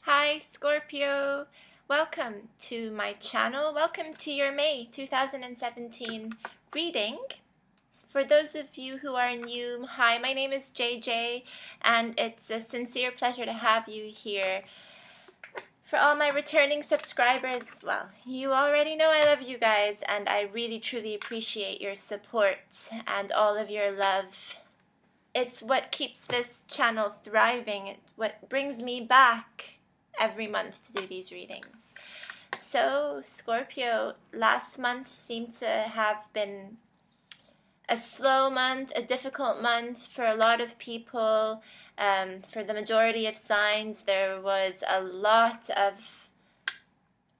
Hi Scorpio, welcome to my channel. Welcome to your May 2017 reading. For those of you who are new, hi, my name is JJ and it's a sincere pleasure to have you here. For all my returning subscribers, well, you already know I love you guys and I really truly appreciate your support and all of your love. It's what keeps this channel thriving. It's what brings me back every month to do these readings. So, Scorpio, last month seemed to have been a slow month, a difficult month for a lot of people. For the majority of signs, there was a lot of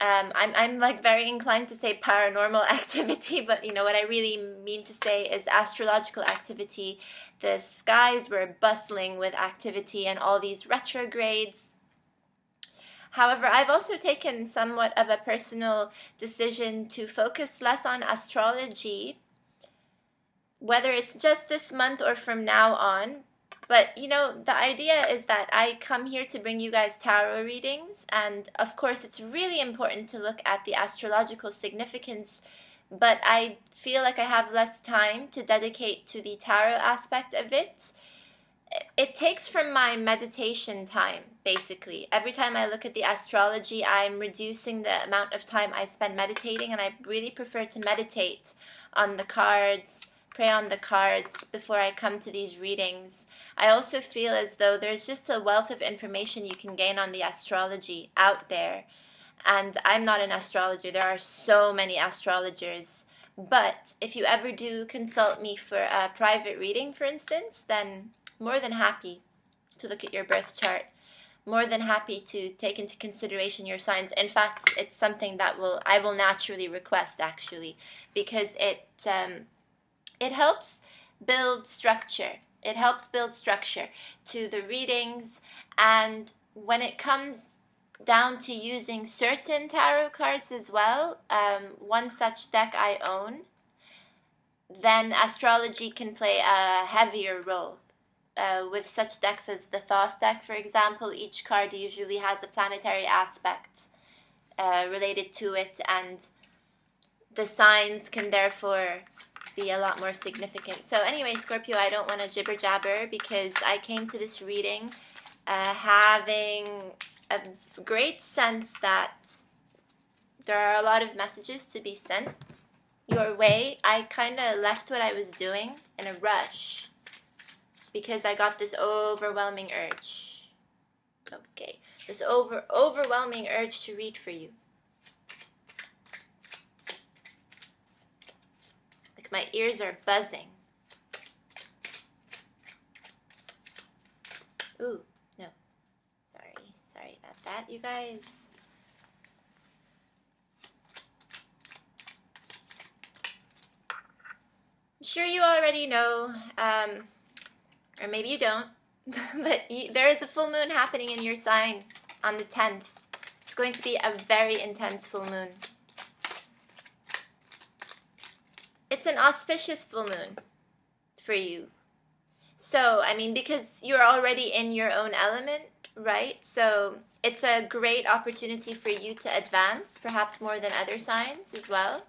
I'm like very inclined to say paranormal activity, but you know what I really mean to say is astrological activity. The skies were bustling with activity and all these retrogrades. However, I've also taken somewhat of a personal decision to focus less on astrology, whether it's just this month or from now on. But, you know, the idea is that I come here to bring you guys tarot readings, and of course it's really important to look at the astrological significance, but I feel like I have less time to dedicate to the tarot aspect of it. It takes from my meditation time, basically. Every time I look at the astrology, I'm reducing the amount of time I spend meditating, and I really prefer to meditate on the cards, pray on the cards before I come to these readings. I also feel as though there's just a wealth of information you can gain on the astrology out there. And I'm not an astrologer. There are so many astrologers. But if you ever do consult me for a private reading, for instance, then more than happy to look at your birth chart. More than happy to take into consideration your signs. In fact, it's something that I will naturally request, actually, because it helps build structure. It helps build structure to the readings, and when it comes down to using certain tarot cards as well, one such deck I own, then astrology can play a heavier role. With such decks as the Thoth deck, for example, each card usually has a planetary aspect related to it, and the signs can therefore be a lot more significant. So anyway, Scorpio, I don't want to jibber jabber because I came to this reading having a great sense that there are a lot of messages to be sent your way. I kind of left what I was doing in a rush because I got this overwhelming urge. Okay, this overwhelming urge to read for you. My ears are buzzing. Ooh, no. Sorry about that, you guys. I'm sure you already know, or maybe you don't, but there is a full moon happening in your sign on the 10th. It's going to be a very intense full moon. It's an auspicious full moon for you. So, I mean, because you're already in your own element, right? So it's a great opportunity for you to advance, perhaps more than other signs as well.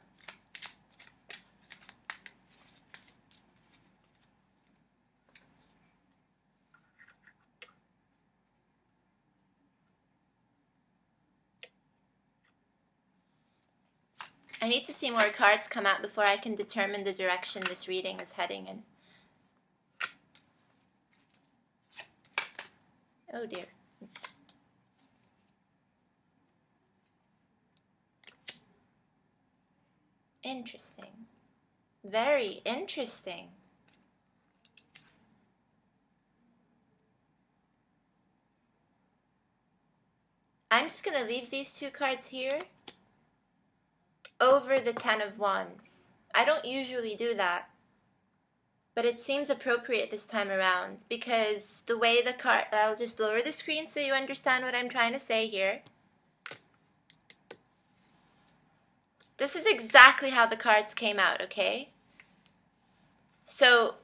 I need to see more cards come out before I can determine the direction this reading is heading in. Oh dear. Interesting. Very interesting. I'm just going to leave these two cards here over the 10 of Wands. I don't usually do that, but it seems appropriate this time around because the way the card, I'll just lower the screen so you understand what I'm trying to say here. This is exactly how the cards came out, okay? So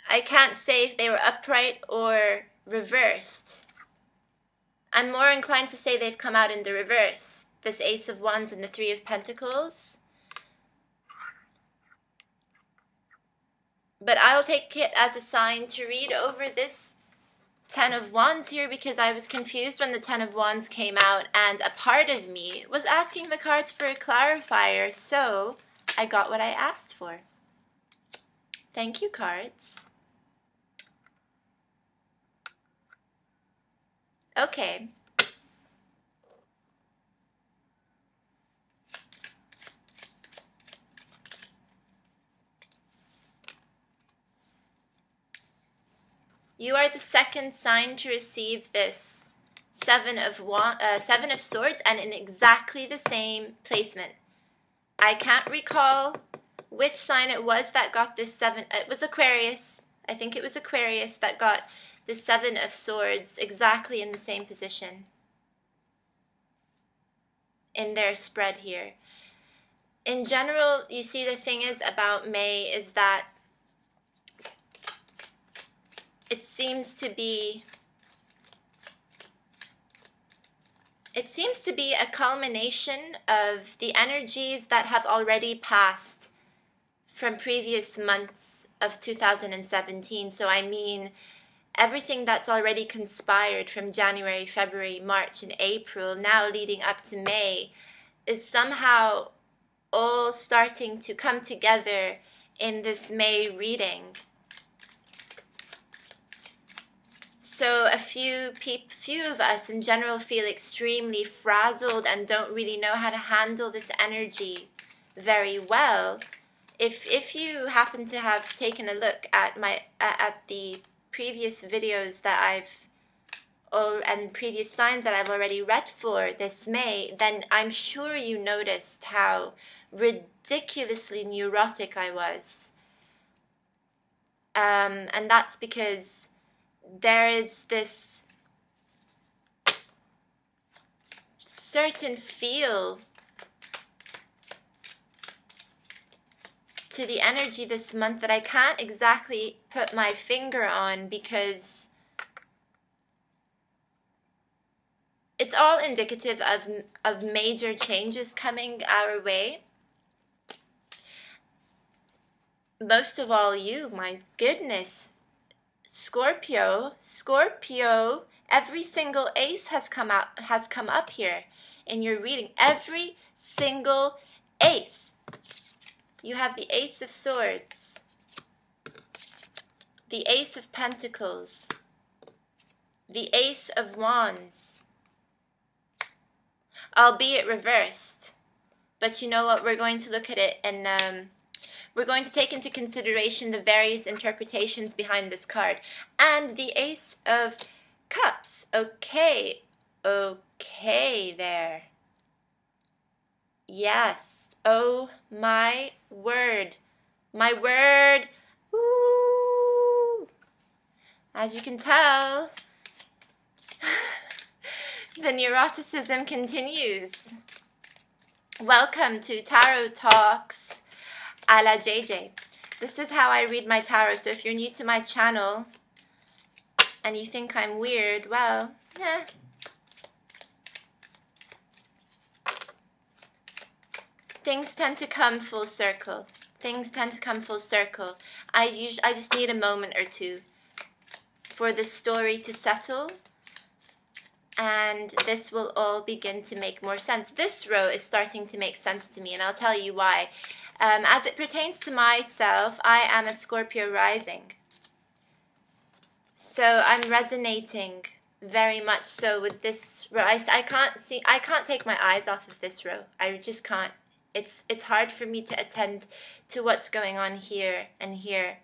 I can't say if they were upright or reversed. I'm more inclined to say they've come out in the reverse. This Ace of Wands and the Three of Pentacles. But I'll take it as a sign to read over this Ten of Wands here, because I was confused when the Ten of Wands came out and a part of me was asking the cards for a clarifier, so I got what I asked for. Thank you, cards. Okay. You are the second sign to receive this Seven of Swords, and in exactly the same placement. I can't recall which sign it was that got this seven. It was Aquarius. I think it was Aquarius that got the Seven of Swords exactly in the same position in their spread here. In general, you see, the thing is about May is that it seems to be a culmination of the energies that have already passed from previous months of 2017. So I mean, everything that's already conspired from January, February, March, and April, now leading up to May, is somehow all starting to come together in this May reading. So a few of us in general feel extremely frazzled and don't really know how to handle this energy very well. If you happen to have taken a look at the previous videos that and previous signs that I've already read for this May, then I'm sure you noticed how ridiculously neurotic I was. And that's because there is this certain feel to the energy this month that I can't exactly put my finger on, because it's all indicative of major changes coming our way. Most of all you, my goodness, Scorpio, every single ace has come up here in your reading. Every single ace. You have the Ace of Swords, the Ace of Pentacles, the Ace of Wands, albeit reversed. But you know what? We're going to look at it, and we're going to take into consideration the various interpretations behind this card. And the Ace of Cups. Okay there. Yes. Oh my word. My word. Woo. As you can tell, the neuroticism continues. Welcome to Tarot Talks a la JJ. This is how I read my tarot. So if you're new to my channel and you think I'm weird, well, things tend to come full circle. Things tend to come full circle. I just need a moment or two for the story to settle, and this will all begin to make more sense. This row is starting to make sense to me, and I'll tell you why. As it pertains to myself, I am a Scorpio rising. So I'm resonating very much so with this row. I can't take my eyes off of this row. I just can't. It's hard for me to attend to what's going on here and here.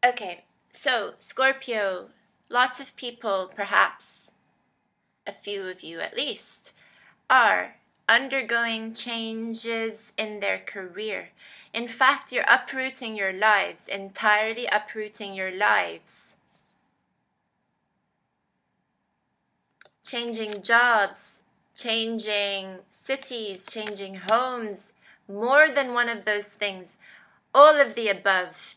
Okay, so Scorpio, lots of people, perhaps a few of you at least, are undergoing changes in their career. In fact, you're uprooting your lives, entirely uprooting your lives. Changing jobs, changing cities, changing homes, more than one of those things, all of the above.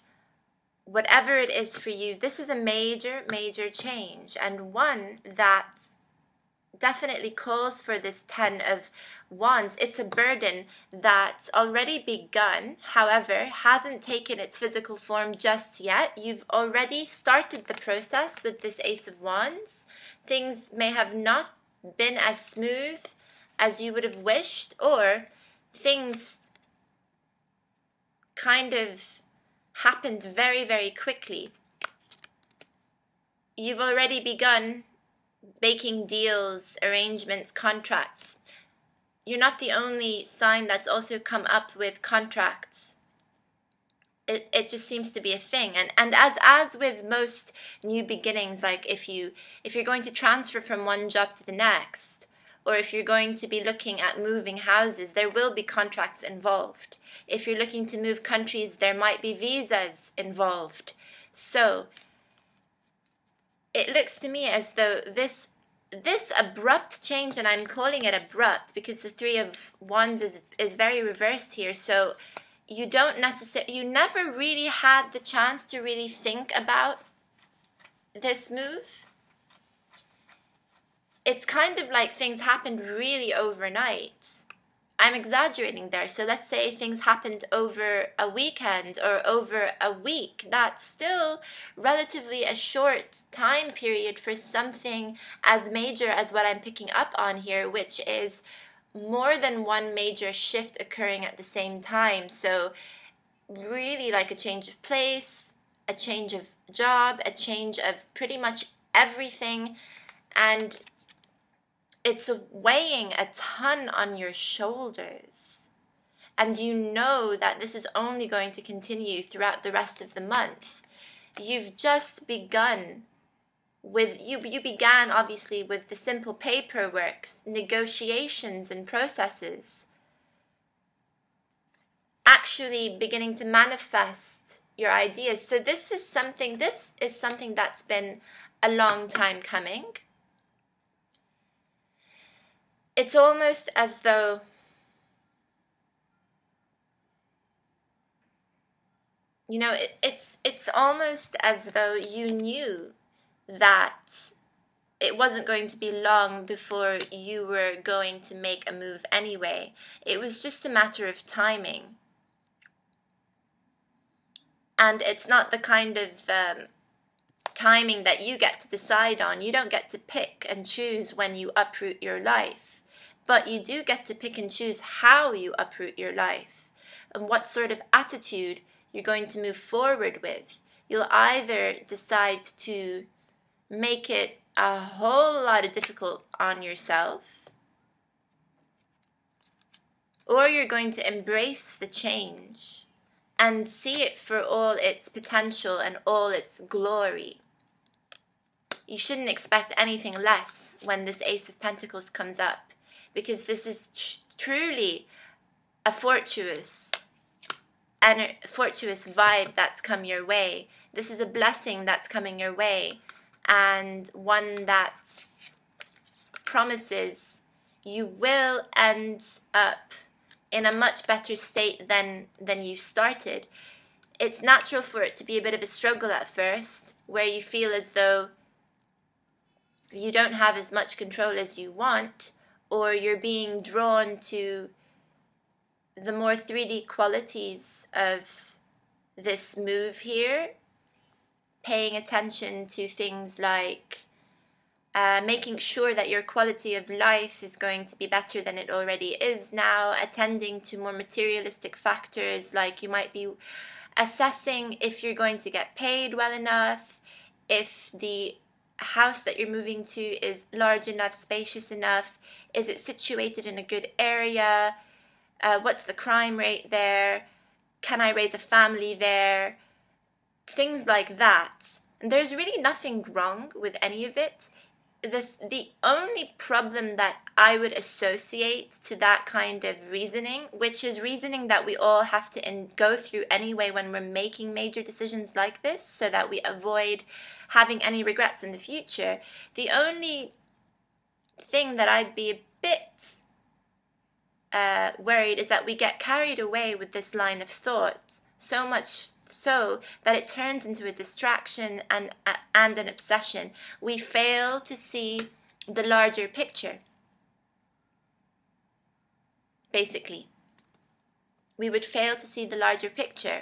Whatever it is for you, this is a major, major change, and one that definitely calls for this 10 of Wands. It's a burden that's already begun, however, hasn't taken its physical form just yet. You've already started the process with this Ace of Wands. Things may have not been as smooth as you would have wished, or things kind of happened very, very quickly. You've already begun making deals, arrangements, contracts. You're not the only sign that's also come up with contracts. It just seems to be a thing. And as with most new beginnings, like if you're going to transfer from one job to the next, or if you're going to be looking at moving houses, there will be contracts involved. If you're looking to move countries, there might be visas involved. So it looks to me as though this abrupt change, and I'm calling it abrupt because the Three of Wands is very reversed here. So you never really had the chance to really think about this move. It's kind of like things happened really overnight. I'm exaggerating there. So let's say things happened over a weekend or over a week. That's still relatively a short time period for something as major as what I'm picking up on here, which is more than one major shift occurring at the same time. So really like a change of place, a change of job, a change of pretty much everything. And it's weighing a ton on your shoulders. And you know that this is only going to continue throughout the rest of the month. You've just begun with, you began obviously with the simple paperwork, negotiations and processes. Actually beginning to manifest your ideas. So this is something that's been a long time coming. It's almost as though it's almost as though you knew that it wasn't going to be long before you were going to make a move anyway. It was just a matter of timing. And it's not the kind of timing that you get to decide on. You don't get to pick and choose when you uproot your life. But you do get to pick and choose how you uproot your life and what sort of attitude you're going to move forward with. You'll either decide to make it a whole lot of difficult on yourself, or you're going to embrace the change and see it for all its potential and all its glory. You shouldn't expect anything less when this Ace of Pentacles comes up, because this is truly a fortuitous vibe that's come your way. This is a blessing that's coming your way, and one that promises you will end up in a much better state than you started. It's natural for it to be a bit of a struggle at first, where you feel as though you don't have as much control as you want, or you're being drawn to the more 3D qualities of this move here, paying attention to things like making sure that your quality of life is going to be better than it already is now, attending to more materialistic factors, like you might be assessing if you're going to get paid well enough, if the house that you're moving to is large enough, spacious enough, is it situated in a good area, what's the crime rate there, can I raise a family there, things like that. And there's really nothing wrong with any of it. The only problem that I would associate to that kind of reasoning, which is reasoning that we all have to go through anyway when we're making major decisions like this, so that we avoid having any regrets in the future. The only thing that I'd be a bit worried is that we get carried away with this line of thought, so much so that it turns into a distraction and an obsession. We fail to see the larger picture, basically. We would fail to see the larger picture.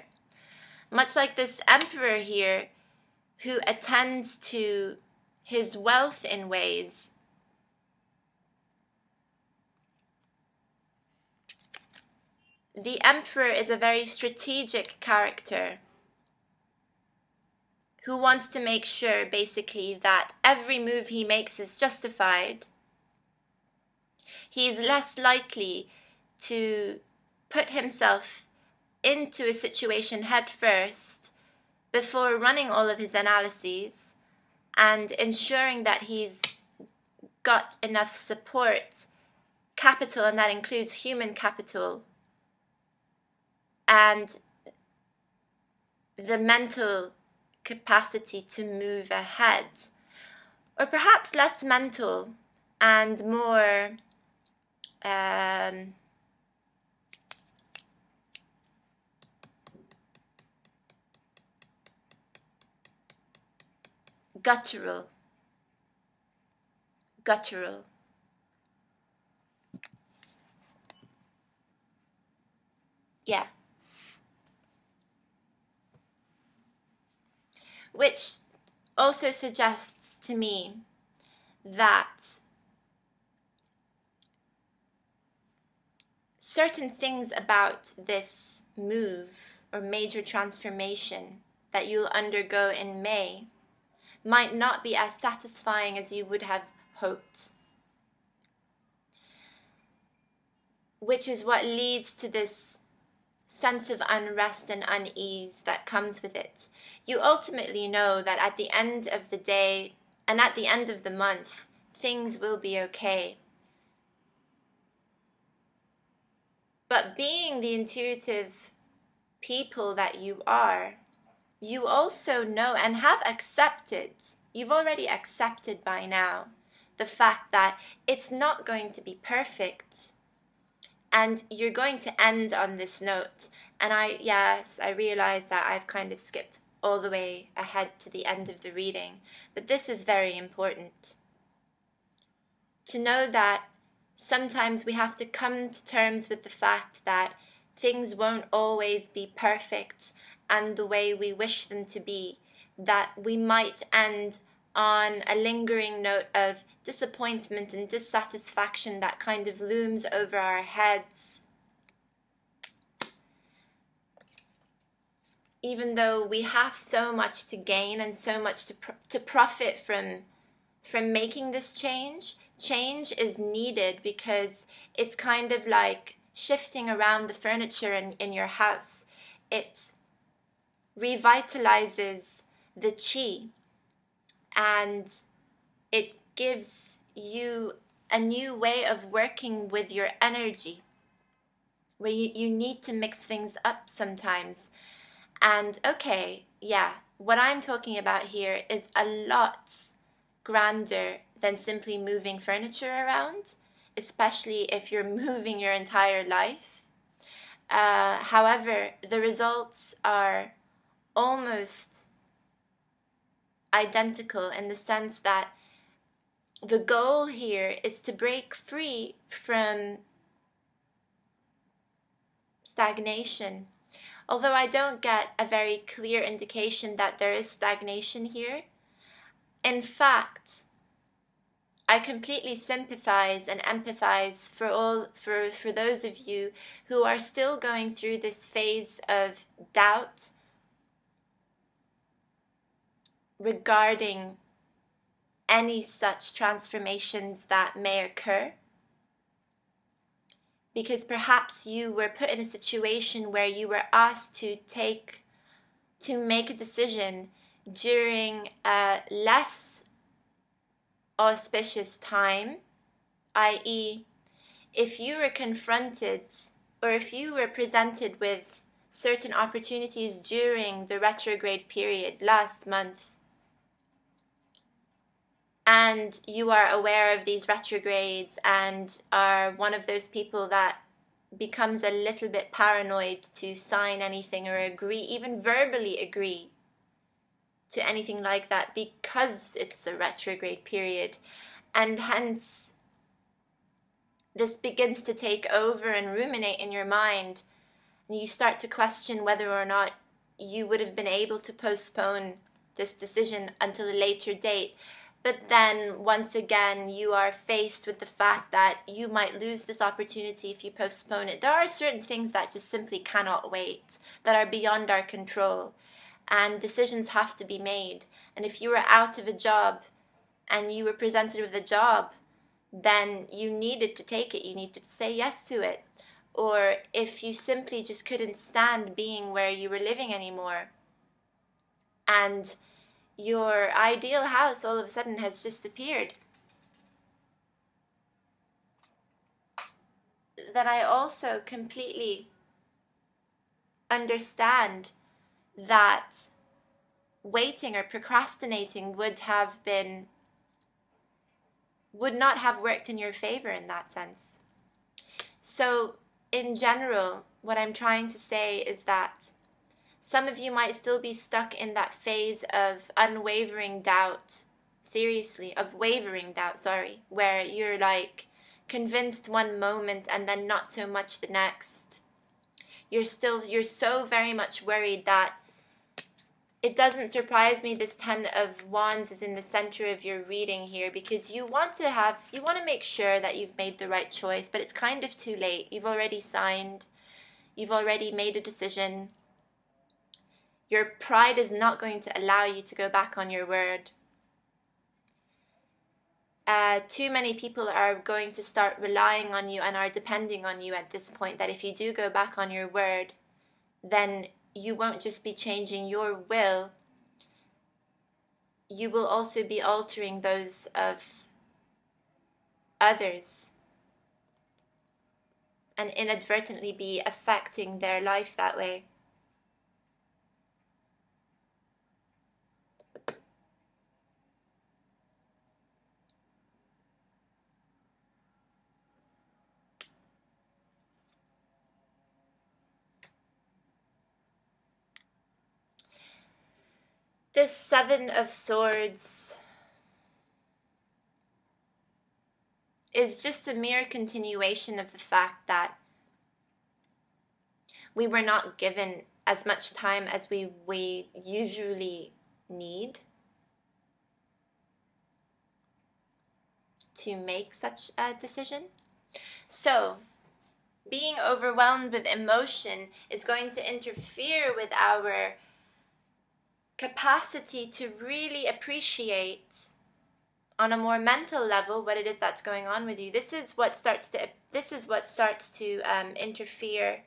Much like this emperor here, who attends to his wealth in ways. The emperor is a very strategic character who wants to make sure, basically, that every move he makes is justified. He's less likely to put himself into a situation head first before running all of his analyses and ensuring that he's got enough support capital, and that includes human capital, and the mental capacity to move ahead. Or perhaps less mental and more guttural. Yeah. Which also suggests to me that certain things about this move or major transformation that you'll undergo in May might not be as satisfying as you would have hoped. Which is what leads to this sense of unrest and unease that comes with it. You ultimately know that at the end of the day and at the end of the month, things will be okay. But being the intuitive people that you are, you also know and have accepted, you've already accepted by now, the fact that it's not going to be perfect. And you're going to end on this note. And I realize that I've kind of skipped all the way ahead to the end of the reading. But this is very important. To know that sometimes we have to come to terms with the fact that things won't always be perfect and the way we wish them to be. That we might end on a lingering note of disappointment and dissatisfaction that kind of looms over our heads. Even though we have so much to gain and so much to profit from making this change, change is needed because it's kind of like shifting around the furniture in your house. It revitalizes the chi. And it gives you a new way of working with your energy, where you need to mix things up sometimes. And okay, yeah, what I'm talking about here is a lot grander than simply moving furniture around, especially if you're moving your entire life. However, the results are almost identical in the sense that the goal here is to break free from stagnation. Although I don't get a very clear indication that there is stagnation here. In fact, I completely sympathize and empathize for those of you who are still going through this phase of doubt regarding any such transformations that may occur. Because perhaps you were put in a situation where you were asked to make a decision during a less auspicious time, i.e., if you were confronted or if you were presented with certain opportunities during the retrograde period last month, and you are aware of these retrogrades and are one of those people that becomes a little bit paranoid to sign anything or agree, even verbally agree to anything like that, because it's a retrograde period, and hence this begins to take over and ruminate in your mind, and you start to question whether or not you would have been able to postpone this decision until a later date. But then once again you are faced with the fact that you might lose this opportunity if you postpone it. There are certain things that just simply cannot wait, that are beyond our control, and decisions have to be made. And if you were out of a job and you were presented with a job, then you needed to take it, you needed to say yes to it. Or if you simply just couldn't stand being where you were living anymore, and your ideal house all of a sudden has just appeared, then I also completely understand that waiting or procrastinating would not have worked in your favor in that sense. So in general, what I'm trying to say is that some of you might still be stuck in that phase of unwavering doubt, seriously, of wavering doubt, sorry, where you're like convinced one moment and then not so much the next. You're so very much worried that it doesn't surprise me this 10 of Wands is in the center of your reading here, because you want to make sure that you've made the right choice, but it's kind of too late. You've already signed, you've already made a decision. Your pride is not going to allow you to go back on your word. Too many people are going to start relying on you and are depending on you at this point, that if you do go back on your word, then you won't just be changing your will, you will also be altering those of others and inadvertently be affecting their life that way. This 7 of Swords is just a mere continuation of the fact that we were not given as much time as we usually need to make such a decision. So, being overwhelmed with emotion is going to interfere with our capacity to really appreciate on a more mental level what it is that's going on with you. This is what starts to interfere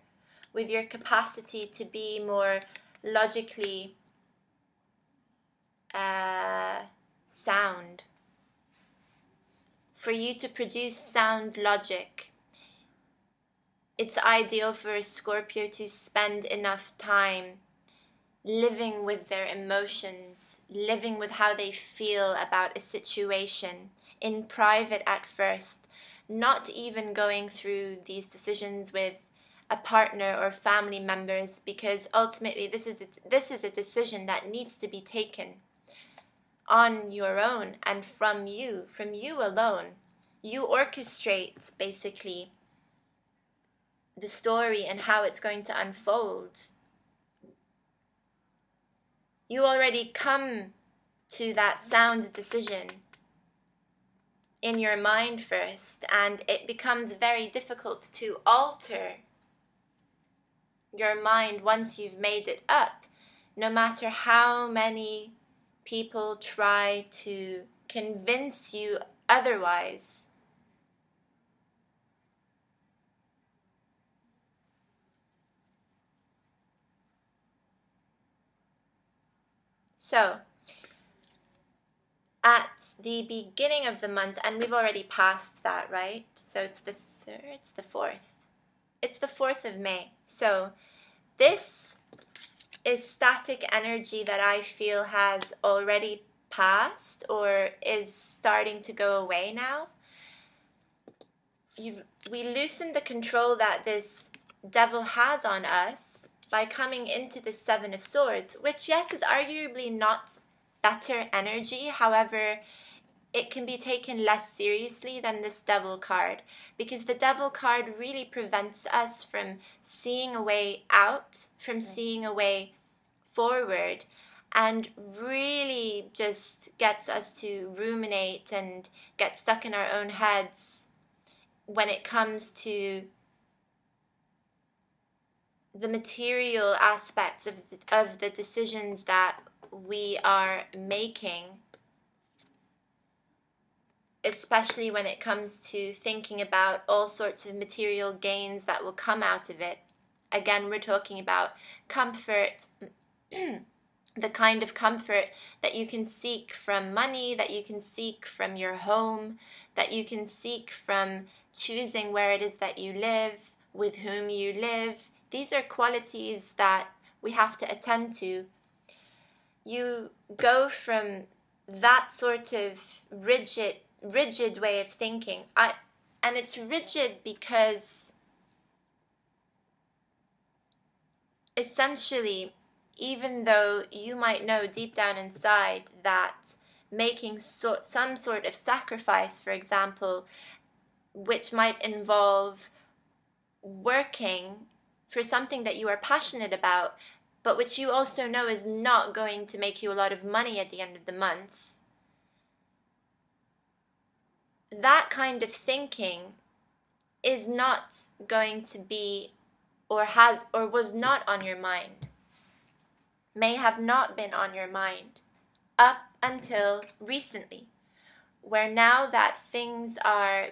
with your capacity to be more logically sound. For you to produce sound logic, it's ideal for a Scorpio to spend enough time living with their emotions, living with how they feel about a situation, in private at first, not even going through these decisions with a partner or family members, because ultimately this is a decision that needs to be taken on your own and from you alone. You orchestrate basically the story and how it's going to unfold. You already come to that sound decision in your mind first, and it becomes very difficult to alter your mind once you've made it up, no matter how many people try to convince you otherwise. So, at the beginning of the month, and we've already passed that, right? So it's the 4th. It's the 4th of May. So this is static energy that I feel has already past or is starting to go away now. We loosen the control that this devil has on us by coming into the Seven of Swords, which, yes, is arguably not better energy. However, it can be taken less seriously than this devil card, because the devil card really prevents us from seeing a way out, from seeing a way forward, and really just gets us to ruminate and get stuck in our own heads when it comes to the material aspects of the decisions that we are making, especially when it comes to thinking about all sorts of material gains that will come out of it. Again, we're talking about comfort, the kind of comfort that you can seek from money, that you can seek from your home, that you can seek from choosing where it is that you live, with whom you live. These are qualities that we have to attend to. You go from that sort of rigid way of thinking. And it's rigid because essentially, even though you might know deep down inside that making some sort of sacrifice, for example, which might involve working for something that you are passionate about, but which you also know is not going to make you a lot of money at the end of the month, that kind of thinking is not going to be, or was not on your mind, may have not been on your mind up until recently, where now that things are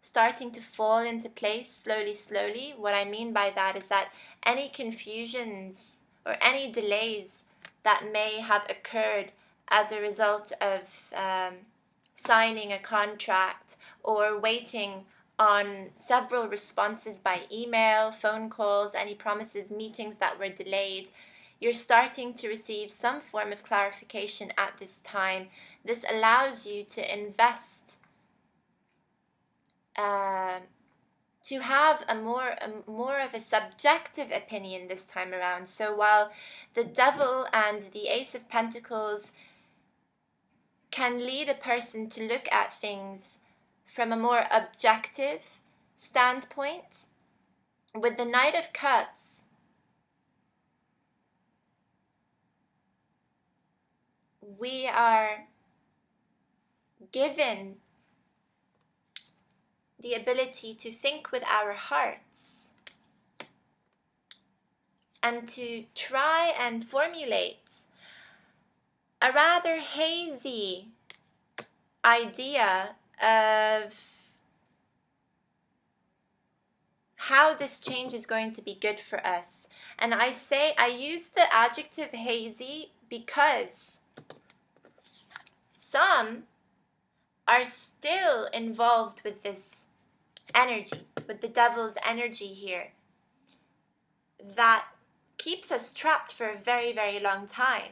starting to fall into place slowly. What I mean by that is that any confusions or any delays that may have occurred as a result of signing a contract or waiting on several responses by email, phone calls, any promises, meetings that were delayed, you're starting to receive some form of clarification at this time. This allows you to invest, to have a more of a subjective opinion this time around. So while the Devil and the Ace of Pentacles can lead a person to look at things from a more objective standpoint, with the Knight of Cups, we are given the ability to think with our hearts and to try and formulate a rather hazy idea of how this change is going to be good for us. And I use the adjective hazy because some are still involved with this energy, with the Devil's energy here, that keeps us trapped for a very, very long time.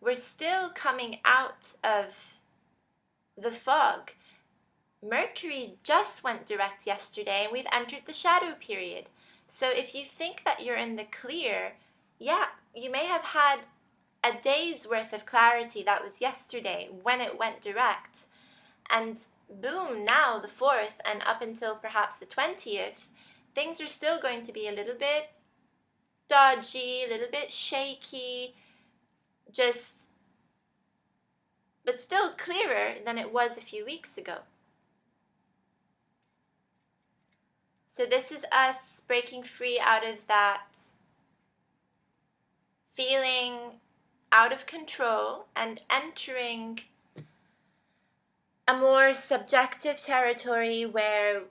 We're still coming out of the fog. Mercury just went direct yesterday and we've entered the shadow period. So if you think that you're in the clear, yeah, you may have had a day's worth of clarity. That was yesterday when it went direct. And boom, now the 4th and up until perhaps the 20th, things are still going to be a little bit dodgy, a little bit shaky, but still clearer than it was a few weeks ago. So this is us breaking free out of that feeling out of control and entering a more subjective territory where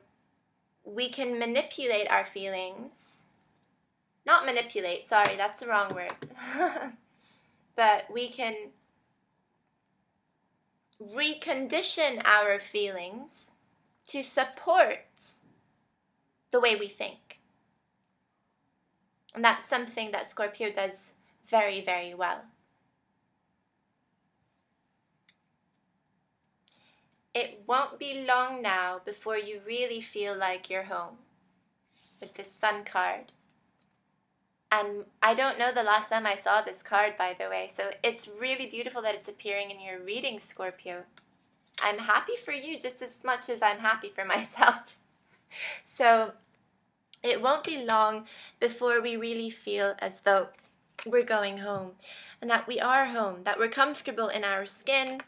we can manipulate our feelings. Not manipulate, sorry, that's the wrong word. But we can recondition our feelings to support the way we think. And that's something that Scorpio does very, very well. It won't be long now before you really feel like you're home with this Sun card. And I don't know the last time I saw this card, by the way, so it's really beautiful that it's appearing in your reading, Scorpio. I'm happy for you just as much as I'm happy for myself. So it won't be long before we really feel as though we're going home, and that we are home, that we're comfortable in our skin.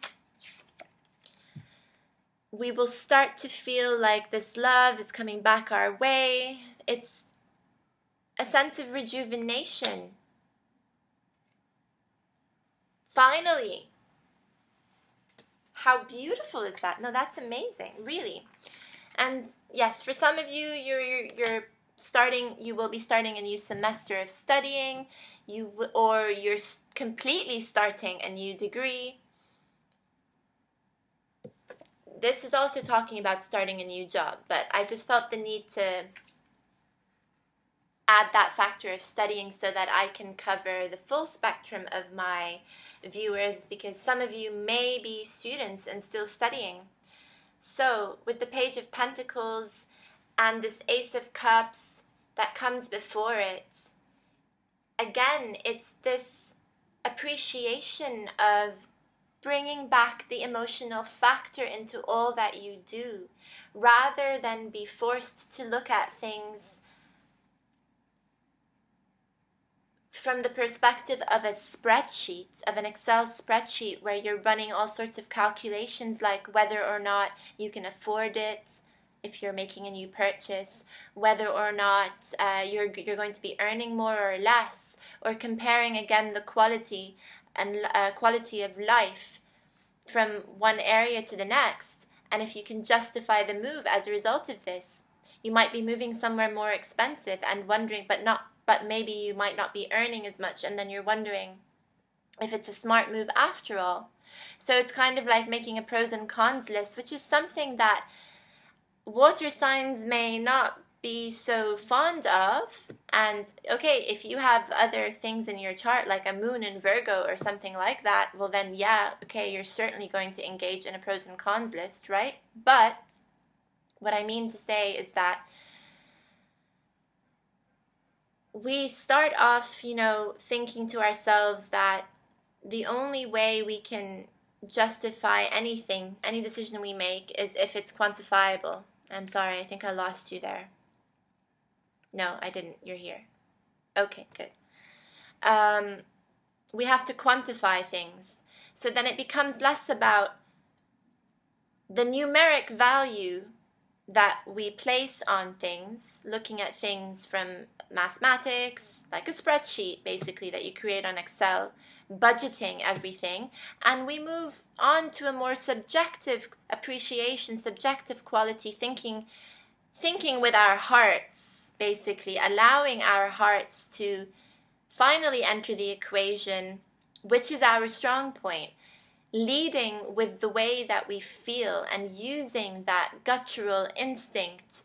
We will start to feel like this love is coming back our way. It's a sense of rejuvenation. Finally. How beautiful is that? No, that's amazing, really. And yes, for some of you, you will be starting a new semester of studying, or you're completely starting a new degree. This is also talking about starting a new job, but I just felt the need to add that factor of studying so that I can cover the full spectrum of my viewers, because some of you may be students and still studying. So with the Page of Pentacles and this Ace of Cups that comes before it, again, it's this appreciation of bringing back the emotional factor into all that you do, rather than be forced to look at things from the perspective of a spreadsheet, of an Excel spreadsheet, where you're running all sorts of calculations like whether or not you can afford it if you're making a new purchase, whether or not you're going to be earning more or less, or comparing again the quality and quality of life from one area to the next, and if you can justify the move as a result of this. You might be moving somewhere more expensive and wondering, but maybe you might not be earning as much, and then you're wondering if it's a smart move after all. So it's kind of like making a pros and cons list, which is something that water signs may not be so fond of. And okay, if you have other things in your chart like a moon in Virgo or something like that, well then yeah, okay, you're certainly going to engage in a pros and cons list, right? But what I mean to say is that we start off, thinking to ourselves that the only way we can justify anything, any decision we make, is if it's quantifiable. I'm sorry, I think I lost you there. No, I didn't. You're here. Okay, good. We have to quantify things. So then it becomes less about the numeric value that we place on things, looking at things from mathematics, like a spreadsheet basically that you create on Excel, budgeting everything, and we move on to a more subjective appreciation, subjective quality thinking with our hearts, basically allowing our hearts to finally enter the equation, which is our strong point. Leading with the way that we feel and using that guttural instinct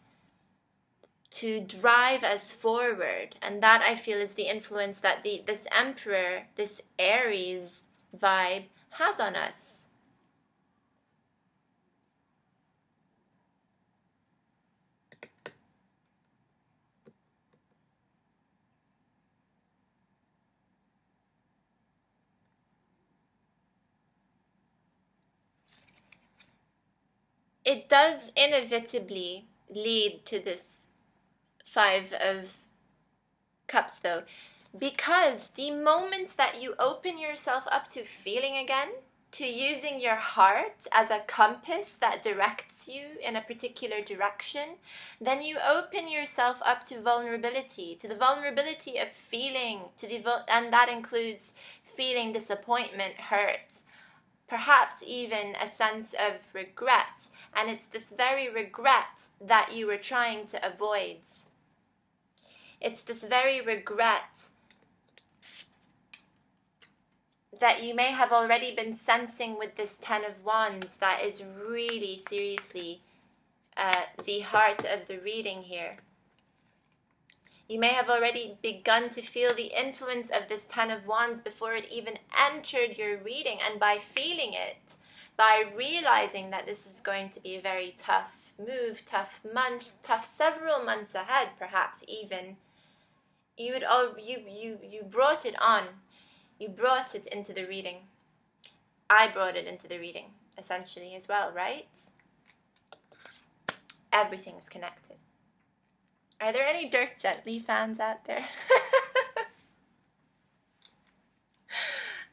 to drive us forward. And that, I feel, is the influence that this Emperor, this Aries vibe has on us. It does inevitably lead to this Five of Cups, though, because the moment that you open yourself up to feeling again, to using your heart as a compass that directs you in a particular direction, then you open yourself up to vulnerability, to the vulnerability of feeling, and that includes feeling disappointment, hurt, perhaps even a sense of regret. And it's this very regret that you were trying to avoid. It's this very regret that you may have already been sensing with this Ten of Wands that is really seriously the heart of the reading here. You may have already begun to feel the influence of this Ten of Wands before it even entered your reading, and by feeling it, by realizing that this is going to be a very tough move, tough month, tough several months ahead, perhaps even, you brought it on. You brought it into the reading. I brought it into the reading, essentially, as well, right? Everything's connected. Are there any Dirk Gently fans out there?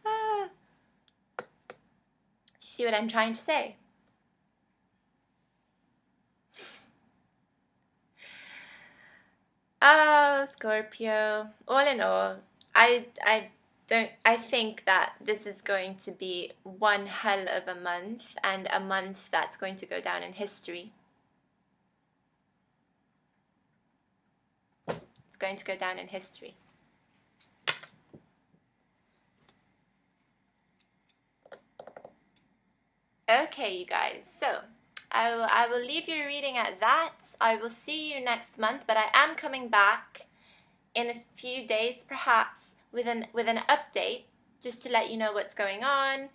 Do you see what I'm trying to say? Oh, Scorpio. All in all, I think that this is going to be one hell of a month, and a month that's going to go down in history. It's going to go down in history. Okay, you guys, so I will leave your reading at that. I will see you next month, but I am coming back in a few days, perhaps, with an update, just to let you know what's going on,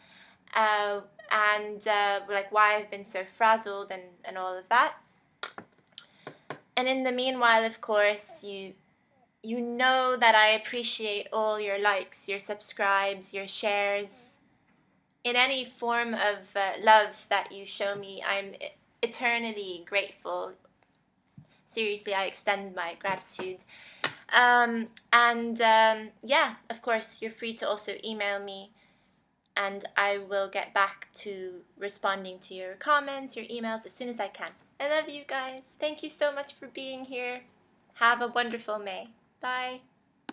and like why I've been so frazzled and all of that. And in the meanwhile, of course, you know that I appreciate all your likes, your subscribes, your shares. In any form of love that you show me, I'm eternally grateful. Seriously, I extend my gratitude. Yeah, of course, you're free to also email me, and I will get back to responding to your comments, your emails, as soon as I can. I love you guys. Thank you so much for being here. Have a wonderful May. Bye.